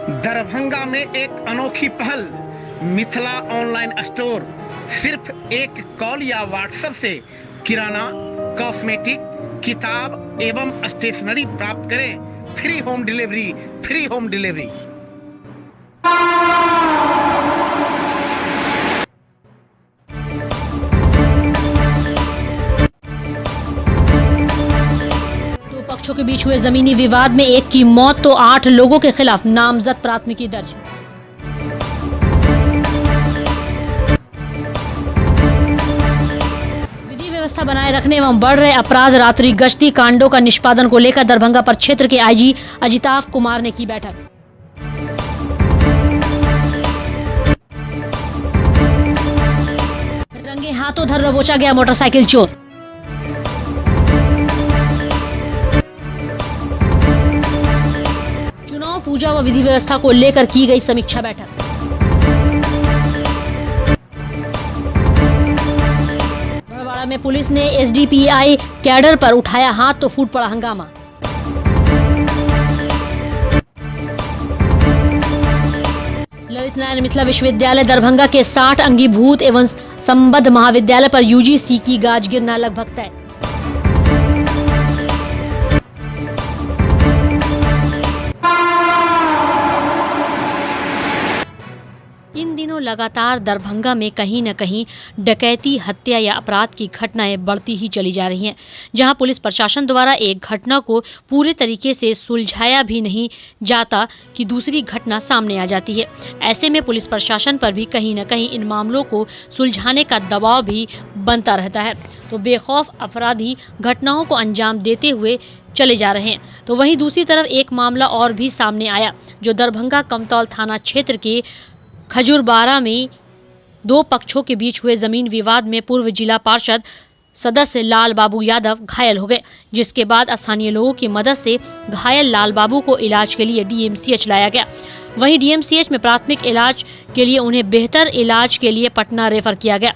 दरभंगा में एक अनोखी पहल, मिथिला ऑनलाइन स्टोर। सिर्फ एक कॉल या व्हाट्सएप से किराना, कॉस्मेटिक, किताब एवं स्टेशनरी प्राप्त करें। Free home delivery, free home delivery. दो पक्षों के बीच हुए जमीनी विवाद में एक की मौत तो 8 लोगों के खिलाफ नामजद प्राथमिकी दर्ज। विधि व्यवस्था बनाए रखने एवं बढ़ रहे अपराध, रात्रि गश्ती कांडों का निष्पादन को लेकर दरभंगा प्रक्षेत्र के आईजी अजिताभ कुमार ने की बैठक। रंगे हाथों धर दबोचा गया मोटरसाइकिल चोर। चुनाव, पूजा व विधि व्यवस्था को लेकर की गई समीक्षा बैठक। बड़वाड़ा में पुलिस ने एसडीपीआई कैडर पर उठाया हाथ तो फूट पड़ा हंगामा। ललित नारायण मिथिला विश्वविद्यालय दरभंगा के 60 अंगीभूत एवं संबद्ध महाविद्यालय पर यूजीसी की गाज गिरना लगभग तय। इन दिनों लगातार दरभंगा में कहीं न कहीं डकैती, हत्या या अपराध की घटनाएं बढ़ती ही चली जा रही हैं, जहां पुलिस प्रशासन द्वारा एक घटना को पूरे तरीके से सुलझाया भी नहीं जाता कि दूसरी घटना सामने आ जाती है। ऐसे में पुलिस प्रशासन पर भी कहीं न कहीं इन मामलों को सुलझाने का दबाव भी बनता रहता है, तो बेखौफ अपराधी घटनाओं को अंजाम देते हुए चले जा रहे हैं। तो वहीं दूसरी तरफ एक मामला और भी सामने आया, जो दरभंगा कमतौल थाना क्षेत्र के खजूरबाड़ा में दो पक्षों के बीच हुए जमीन विवाद में पूर्व जिला पार्षद सदस्य लाल बाबू यादव घायल हो गए, जिसके बाद स्थानीय लोगों की मदद से घायल लाल बाबू को इलाज के लिए डीएमसीएच लाया गया। वहीं डीएमसीएच में प्राथमिक इलाज के लिए उन्हें बेहतर इलाज के लिए पटना रेफर किया गया।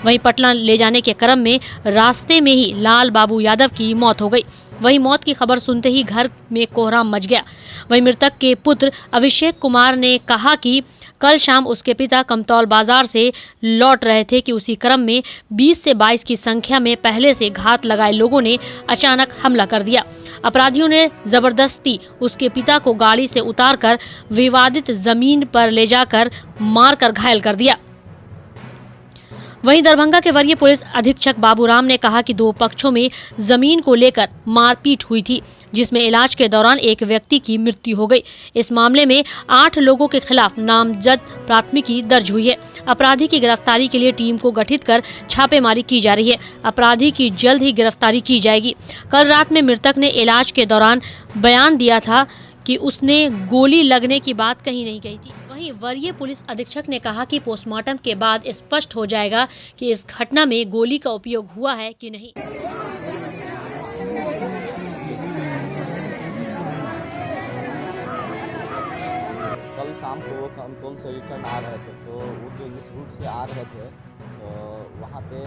वहीं पटना ले जाने के क्रम में रास्ते में ही लाल बाबू यादव की मौत हो गई। वहीं मौत की खबर सुनते ही घर में कोहराम मच गया। वहीं मृतक के पुत्र अभिषेक कुमार ने कहा कि कल शाम उसके पिता कमतौल बाजार से लौट रहे थे कि उसी क्रम में 20 से 22 की संख्या में पहले से घात लगाए लोगों ने अचानक हमला कर दिया। अपराधियों ने जबरदस्ती उसके पिता को गाड़ी से उतारकर विवादित जमीन पर ले जाकर मारकर घायल कर दिया। वहीं दरभंगा के वरीय पुलिस अधीक्षक बाबूराम ने कहा कि दो पक्षों में जमीन को लेकर मारपीट हुई थी, जिसमें इलाज के दौरान एक व्यक्ति की मृत्यु हो गई। इस मामले में 8 लोगों के खिलाफ नामजद प्राथमिकी दर्ज हुई है। अपराधी की गिरफ्तारी के लिए टीम को गठित कर छापेमारी की जा रही है। अपराधी की जल्द ही गिरफ्तारी की जाएगी। कल रात में मृतक ने इलाज के दौरान बयान दिया था कि उसने गोली लगने की बात कहीं नहीं कही थी। वहीं वरीय पुलिस अधीक्षक ने कहा कि पोस्टमार्टम के बाद स्पष्ट हो जाएगा कि इस घटना में गोली का उपयोग हुआ है कि नहीं। कल शाम को वो कमतौल से रिटर्न आ रहे थे, तो वो जो जिस रूट से आ रहे थे तो वहाँ पे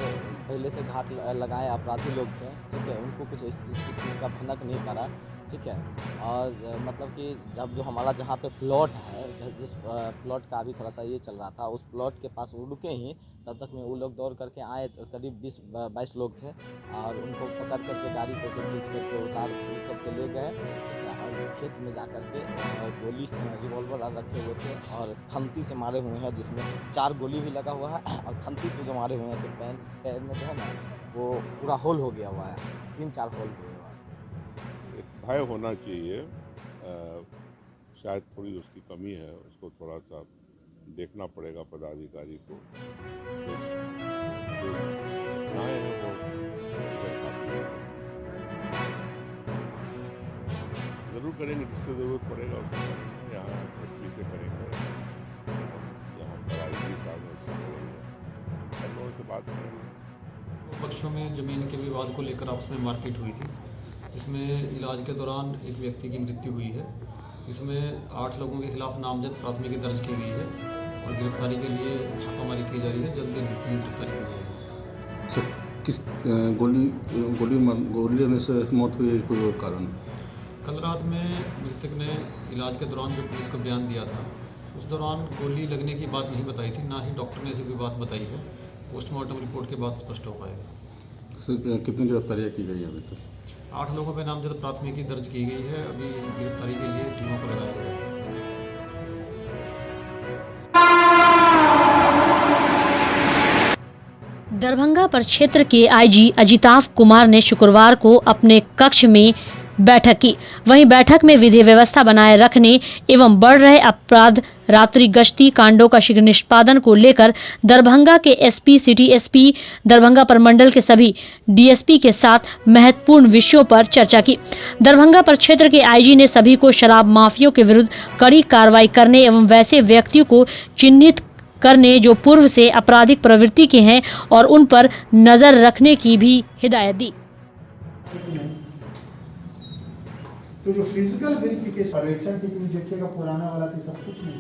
पहले से घाट लगाए अपराधी लोग थे, ठीक है। उनको कुछ इस चीज़ का भनक नहीं पड़ा, ठीक है। और मतलब कि जब जो हमारा जहाँ पे प्लॉट है, जिस प्लॉट का अभी थोड़ा सा ये चल रहा था, उस प्लॉट के पास वो रुके ही, तब तक में वो लोग दौड़ करके आए। तो करीब 20-22 लोग थे और उनको पकड़ करके गाड़ी पे से खींच करके उतार करके ले गए और खेत में जा करके गोली रिवॉल्वर रखे हुए थे और खंती से मारे हुए हैं, जिसमें 4 गोली भी लगा हुआ है और खंती से जो मारे हुए हैं सिर्फ पैर में जो है ना वो पूरा होल हो गया हुआ है, 3-4 होल हुए हुआ है। एक भय होना चाहिए, शायद थोड़ी उसकी कमी है, उसको थोड़ा सा देखना पड़ेगा पदाधिकारी को। जरूर करेंगे, जिससे ज़रूरत पड़ेगा उससे करेंगे। यहाँ एसपी से करेंगे, यहाँ पर आईजी साहब उससे करेंगे, सब लोगों से बात करेंगे। पक्षों में ज़मीन के विवाद को लेकर आपस में मारपीट हुई थी, जिसमें इलाज के दौरान एक व्यक्ति की मृत्यु हुई है। इसमें 8 लोगों के खिलाफ नामजद प्राथमिकी दर्ज की गई है और गिरफ्तारी के लिए छापामारी की जा रही है। जल्द ही गिरफ्तारी की जाएगी। सर, किस गोली लगने से मौत हुई है, कोई और कारण? कल रात में मृतक ने इलाज के दौरान जो पुलिस को बयान दिया था, उस दौरान गोली लगने की बात नहीं बताई थी, ना ही डॉक्टर ने ऐसी कोई बात बताई है। पोस्टमार्टम रिपोर्ट के बाद स्पष्ट हो पाएगा। सर कितनी गिरफ्तारियाँ की गई अभी तक? 8 लोगों पर नामजद प्राथमिकी दर्ज की गई है। अभी गिरफ्तारी के लिए टीमों को लगाया गया है। दरभंगा प्रक्षेत्र के आईजी अजिताभ कुमार ने शुक्रवार को अपने कक्ष में बैठक की। वहीं बैठक में विधि व्यवस्था बनाए रखने एवं बढ़ रहे अपराध, रात्रि गश्ती कांडों का शीघ्र निष्पादन को लेकर दरभंगा के एसपी, सिटी एसपी, दरभंगा प्रमंडल के सभी डीएसपी के साथ महत्वपूर्ण विषयों पर चर्चा की। दरभंगा प्रक्षेत्र के आईजी ने सभी को शराब माफियों के विरुद्ध कड़ी कार्रवाई करने एवं वैसे व्यक्तियों को चिन्हित करने जो पूर्व से आपराधिक प्रवृत्ति के हैं और उन पर नजर रखने की भी हिदायत दी। तो जो फिजिकल वेरिफिकेशन सर्वेक्षण की देखिएगा, पुराना वाला तो सब कुछ नहीं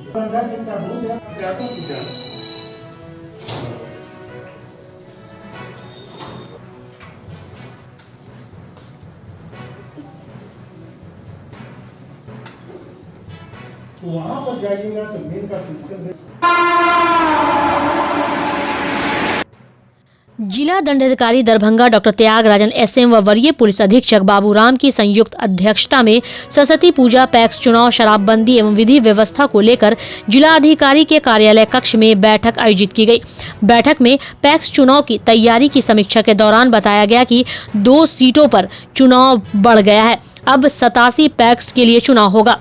तो वहां पर जाइएगा तो मेन का फिजिकल। जिला दंडाधिकारी दरभंगा डॉक्टर त्यागराजन एसएम व वरीय पुलिस अधीक्षक बाबूराम की संयुक्त अध्यक्षता में सरस्वती पूजा, पैक्स चुनाव, शराबबंदी एवं विधि व्यवस्था को लेकर जिला अधिकारी के कार्यालय कक्ष में बैठक आयोजित की गई। बैठक में पैक्स चुनाव की तैयारी की समीक्षा के दौरान बताया गया कि 2 सीटों पर चुनाव बढ़ गया है। अब 87 पैक्स के लिए चुनाव होगा।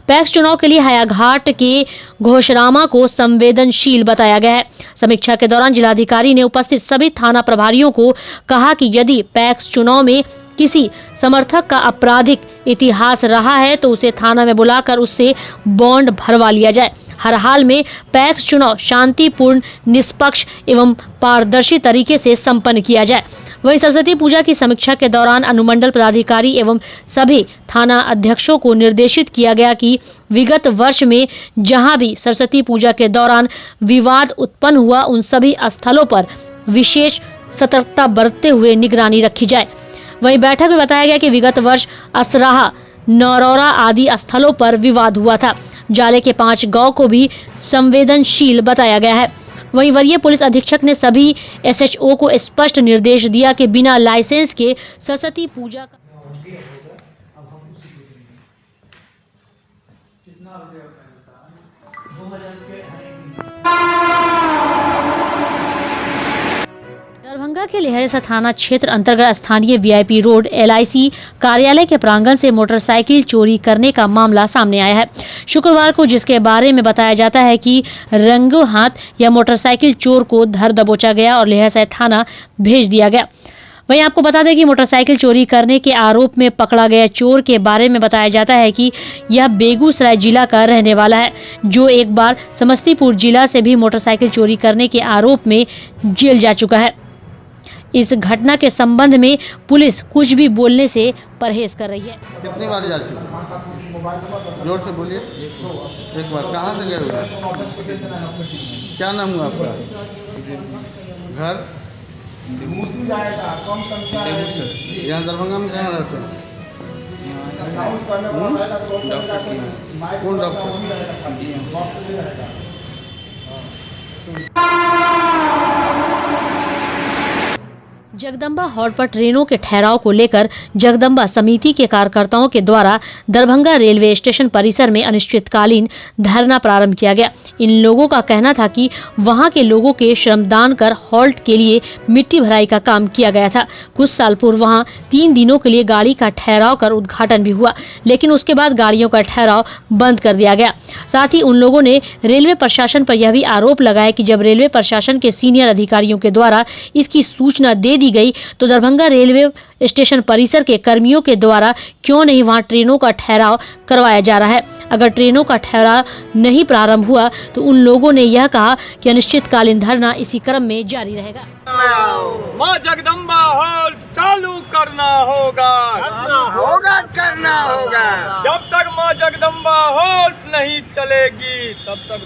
पैक्स चुनाव के लिए हायाघाट के घोषरामा को संवेदनशील बताया गया है। समीक्षा के दौरान जिलाधिकारी ने उपस्थित सभी थाना प्रभारियों को कहा कि यदि पैक्स चुनाव में किसी समर्थक का आपराधिक इतिहास रहा है तो उसे थाना में बुलाकर उससे बॉन्ड भरवा लिया जाए। हर हाल में पैक्स चुनाव शांतिपूर्ण, निष्पक्ष एवं पारदर्शी तरीके से संपन्न किया जाए। वहीं सरस्वती पूजा की समीक्षा के दौरान अनुमंडल पदाधिकारी एवं सभी थाना अध्यक्षों को निर्देशित किया गया कि विगत वर्ष में जहां भी सरस्वती पूजा के दौरान विवाद उत्पन्न हुआ, उन सभी स्थलों पर विशेष सतर्कता बरतते हुए निगरानी रखी जाए। वहीं बैठक में बताया गया कि विगत वर्ष असराहा, नरौरा आदि स्थलों पर विवाद हुआ था। जाले के 5 गांव को भी संवेदनशील बताया गया है। वहीं वरीय पुलिस अधीक्षक ने सभी एसएचओ को स्पष्ट निर्देश दिया कि बिना लाइसेंस के सरस्वती पूजा का दरभंगा के लहरेसा थाना क्षेत्र अंतर्गत स्थानीय वीआईपी रोड एलआईसी कार्यालय के प्रांगण से मोटरसाइकिल चोरी करने का मामला सामने आया है शुक्रवार को, जिसके बारे में बताया जाता है कि रंगों हाथ या मोटरसाइकिल चोर को धर दबोचा गया और लहरेसा थाना भेज दिया गया। वहीं आपको बता दें कि मोटरसाइकिल चोरी करने के आरोप में पकड़ा गया चोर के बारे में बताया जाता है कि यह बेगूसराय जिला का रहने वाला है, जो एक बार समस्तीपुर जिला से भी मोटरसाइकिल चोरी करने के आरोप में जेल जा चुका है। इस घटना के संबंध में पुलिस कुछ भी बोलने से परहेज कर रही है। कितनी बार जा चुके? जोर से बोलिए। एक बार। कहाँ से गए हुए? क्या नाम हुआ आपका? घर? यहाँ दरभंगा में कहाँ रहते हैं? कौन डॉक्टर? जगदम्बा हॉल्ट पर ट्रेनों के ठहराव को लेकर जगदम्बा समिति के कार्यकर्ताओं के द्वारा दरभंगा रेलवे स्टेशन परिसर में अनिश्चितकालीन धरना प्रारंभ किया गया। इन लोगों का कहना था कि वहां के लोगों के श्रमदान कर हॉल्ट के लिए मिट्टी भराई का काम किया गया था। कुछ साल पूर्व वहां 3 दिनों के लिए गाड़ी का ठहराव कर उद्घाटन भी हुआ, लेकिन उसके बाद गाड़ियों का ठहराव बंद कर दिया गया। साथ ही उन लोगों ने रेलवे प्रशासन पर यह भी आरोप लगाया कि जब रेलवे प्रशासन के सीनियर अधिकारियों के द्वारा इसकी सूचना दे दी गई तो दरभंगा रेलवे स्टेशन परिसर के कर्मियों के द्वारा क्यों नहीं वहां ट्रेनों का ठहराव करवाया जा रहा है। अगर ट्रेनों का ठहराव नहीं प्रारंभ हुआ तो उन लोगों ने यह कहा कि अनिश्चितकालीन धरना इसी क्रम में जारी रहेगा। मां जगदम्बा हॉल्ट चालू करना होगा, करना होगा। जब तक मां जगदम्बा हॉल्ट नहीं चलेगी तब तक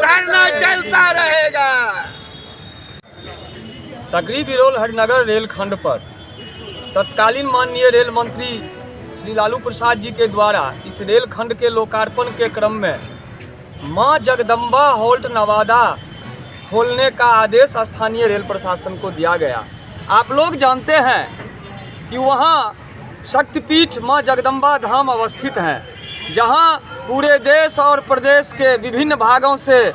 धरना चलता रहेगा। सकरी बिरोल हरिनगर रेलखंड पर तत्कालीन माननीय रेल मंत्री श्री लालू प्रसाद जी के द्वारा इस रेलखंड के लोकार्पण के क्रम में मां जगदम्बा हॉल्ट नवादा खोलने का आदेश स्थानीय रेल प्रशासन को दिया गया। आप लोग जानते हैं कि वहाँ शक्तिपीठ मां जगदम्बा धाम अवस्थित हैं, जहाँ पूरे देश और प्रदेश के विभिन्न भागों से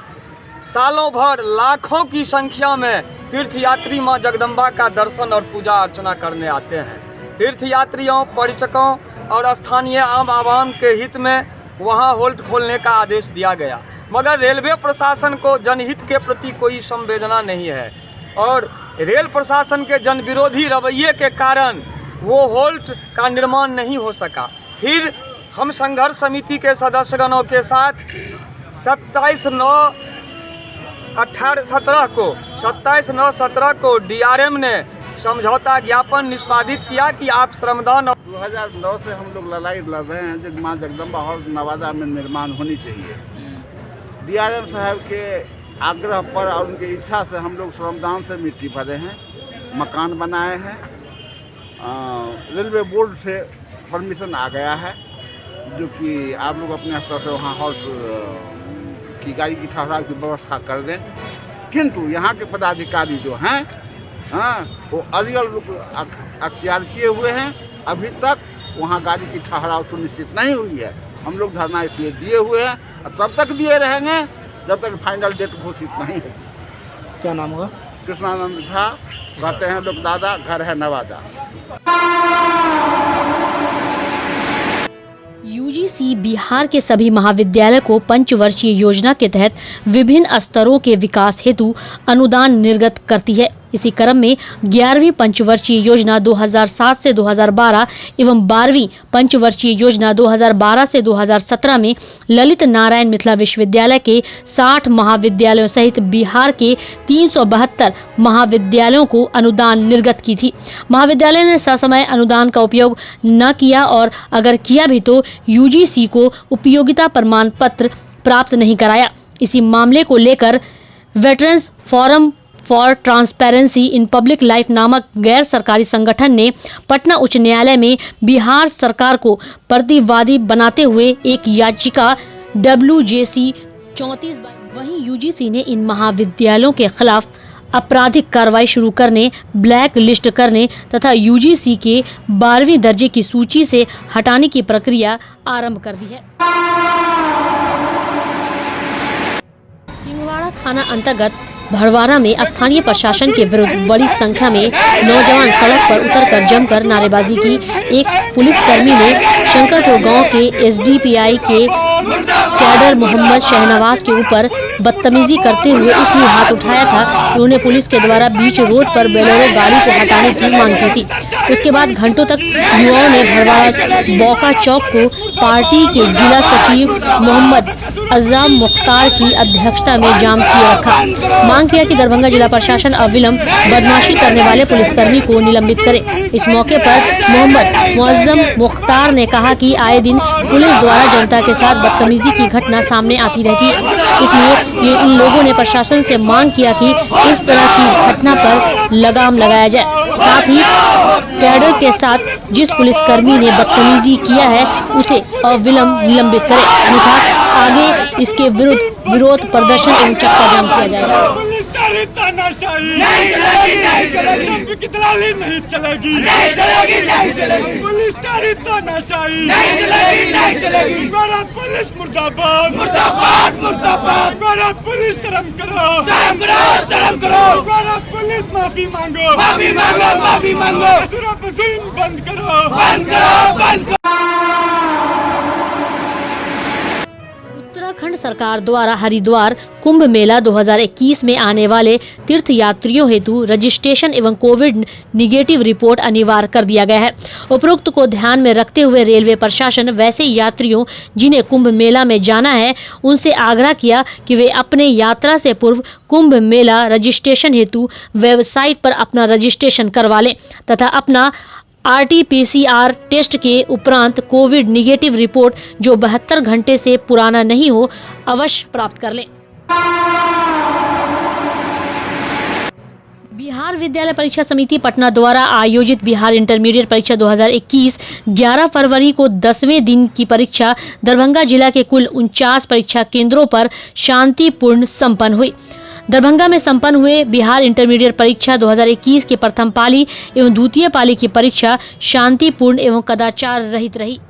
सालों भर लाखों की संख्या में तीर्थयात्री मां जगदम्बा का दर्शन और पूजा अर्चना करने आते हैं। तीर्थयात्रियों, पर्यटकों और स्थानीय आम आवाम के हित में वहां होल्ट खोलने का आदेश दिया गया, मगर रेलवे प्रशासन को जनहित के प्रति कोई संवेदना नहीं है और रेल प्रशासन के जन विरोधी रवैये के कारण वो होल्ट का निर्माण नहीं हो सका। फिर हम संघर्ष समिति के सदस्यगणों के साथ 27/9/17 को डीआरएम ने समझौता ज्ञापन निष्पादित किया कि आप श्रमदान 2009 से हम लोग लड़ाई लड़ रहे हैं जो मां जगदम्बा हॉल नवादा में निर्माण होनी चाहिए। डीआरएम साहब के आग्रह पर और उनकी इच्छा से हम लोग श्रमदान से मिट्टी भरे हैं, मकान बनाए हैं। रेलवे बोर्ड से परमिशन आ गया है जो कि आप लोग अपने स्तर से वहाँ हॉल्ट की गाड़ी की ठहराव की व्यवस्था कर दें, किंतु यहाँ के पदाधिकारी जो हैं वो अरियल रूप अख्तियार किए हुए हैं। अभी तक वहाँ गाड़ी की ठहराव सुनिश्चित नहीं हुई है। हम लोग धरना इसलिए दिए हुए हैं और तब तक दिए रहेंगे जब तक फाइनल डेट घोषित नहीं है। क्या नाम होगा? कृष्णानंद झा, कहते हैं लोग दादा, घर है नवादा। यूजीसी बिहार के सभी महाविद्यालय को पंचवर्षीय योजना के तहत विभिन्न स्तरों के विकास हेतु अनुदान निर्गत करती है। इसी क्रम में 11वीं पंचवर्षीय योजना 2007 से 2012 एवं 12वीं पंचवर्षीय योजना 2012 से 2017 में ललित नारायण मिथिला विश्वविद्यालय के 60 महाविद्यालयों सहित बिहार के 372 महाविद्यालयों को अनुदान निर्गत की थी। महाविद्यालय ने ससमय अनुदान का उपयोग न किया और अगर किया भी तो यूजीसी को उपयोगिता प्रमाण पत्र प्राप्त नहीं कराया। इसी मामले को लेकर veterans forum for transparency in public life नामक गैर सरकारी संगठन ने पटना उच्च न्यायालय में बिहार सरकार को प्रतिवादी बनाते हुए एक याचिका WJC 34। वहीं यूजीसी ने इन महाविद्यालयों के खिलाफ आपराधिक कार्रवाई शुरू करने, ब्लैक लिस्ट करने तथा यूजीसी के 12वीं दर्जे की सूची से हटाने की प्रक्रिया आरंभ कर दी है। सिंहवाड़ा थाना अंतर्गत भड़वारा में स्थानीय प्रशासन के विरुद्ध बड़ी संख्या में नौजवान सड़क पर उतरकर जमकर नारेबाजी की। एक पुलिसकर्मी ने शंकरपुर गांव के SDPI के कैडर मोहम्मद शहनवाज के ऊपर बदतमीजी करते हुए इसलिए हाथ उठाया था कि उन्हें पुलिस के द्वारा बीच रोड पर बोलेरो गाड़ी को हटाने की मांग की थी। उसके बाद घंटों तक युवाओं ने भड़वारा बौका चौक को पार्टी के जिला सचिव मोहम्मद अज़म मुख्तार की अध्यक्षता में जाम किए रखा। मांग किया कि दरभंगा जिला प्रशासन अविलंब बदमाशी करने वाले पुलिसकर्मी को निलंबित करे। इस मौके पर मोहम्मद मुअज्जम मुख्तार ने कहा कि आए दिन पुलिस द्वारा जनता के साथ बदतमीजी की घटना सामने आती रहती है, इसलिए इन लोगों ने प्रशासन से मांग किया कि इस तरह की घटना पर लगाम लगाया जाए। साथ ही कैडर के साथ जिस पुलिसकर्मी ने बदतमीजी किया है उसे अविलंब निलंबित करे, अन्यथा आगे इसके विरुद्ध विरोध प्रदर्शन एवं चक्का जाम किया जाएगा। पुलिस मुर्दाबाद, मुर्दाबाद, मुर्दाबाद। पुलिस शर्म करो, शर्म करो, शर्म करो। पुलिस माफी मांगो, माफी मांगो, माफी मांगो। बंद करो, बंद करो, बंद करो। उत्तराखंड सरकार द्वारा हरिद्वार कुंभ मेला 2021 में आने वाले तीर्थ यात्रियों हेतु रजिस्ट्रेशन एवं कोविड निगेटिव रिपोर्ट अनिवार्य कर दिया गया है। उपरोक्त को ध्यान में रखते हुए रेलवे प्रशासन वैसे यात्रियों जिन्हें कुंभ मेला में जाना है उनसे आग्रह किया कि वे अपने यात्रा से पूर्व कुंभ मेला रजिस्ट्रेशन हेतु वेबसाइट पर अपना रजिस्ट्रेशन करवा लें तथा अपना RT-PCR टेस्ट के उपरांत कोविड निगेटिव रिपोर्ट जो 72 घंटे से पुराना नहीं हो अवश्य प्राप्त कर लें। बिहार विद्यालय परीक्षा समिति पटना द्वारा आयोजित बिहार इंटरमीडिएट परीक्षा 2021 11 फरवरी को 10वें दिन की परीक्षा दरभंगा जिला के कुल 49 परीक्षा केंद्रों पर शांतिपूर्ण संपन्न हुई। दरभंगा में संपन्न हुए बिहार इंटरमीडिएट परीक्षा 2021 के प्रथम पाली एवं द्वितीय पाली की परीक्षा शांतिपूर्ण एवं कदाचार रहित रही।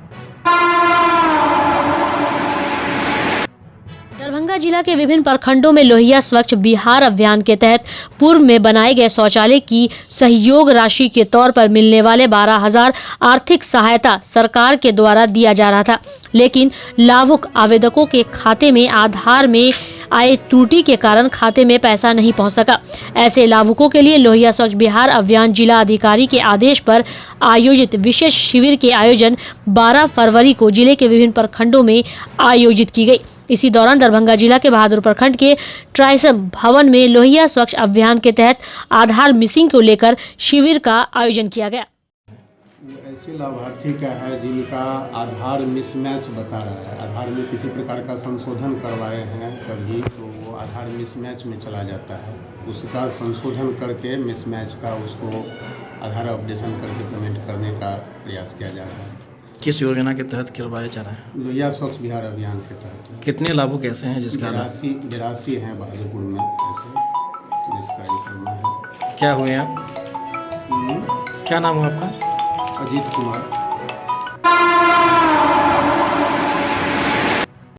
दरभंगा जिला के विभिन्न प्रखंडों में लोहिया स्वच्छ बिहार अभियान के तहत पूर्व में बनाए गए शौचालय की सहयोग राशि के तौर पर मिलने वाले 12,000 आर्थिक सहायता सरकार के द्वारा दिया जा रहा था, लेकिन लाभुक आवेदकों के खाते में आधार में आए त्रुटि के कारण खाते में पैसा नहीं पहुंच सका। ऐसे लाभुकों के लिए लोहिया स्वच्छ बिहार अभियान जिला अधिकारी के आदेश पर आयोजित विशेष शिविर के आयोजन 12 फरवरी को जिले के विभिन्न प्रखंडों में आयोजित की गई। इसी दौरान दरभंगा जिला के बहादुर प्रखंड के ट्राइसम भवन में लोहिया स्वच्छ अभियान के तहत आधार मिसिंग को लेकर शिविर का आयोजन किया गया। ऐसे लाभार्थी का है जिनका आधार मिसमैच बता रहा है, आधार में किसी प्रकार का संशोधन करवाए हैं कभी, तो वो आधार मिसमैच में चला जाता है, उसका संशोधन करके मिसमैच का उसको आधार अपडेशन करके पेमेंट करने का प्रयास किया जा रहा है। किस योजना के तहत करवाया जा रहा है? लोहिया स्वच्छ बिहार अभियान के तहत। कितने लाभुक ऐसे हैं जिसका 82 हैं बहादुरपुर में ऐसे जिसका ये करना है। क्या हुए आप? क्या नाम है आपका? अजीत कुमार।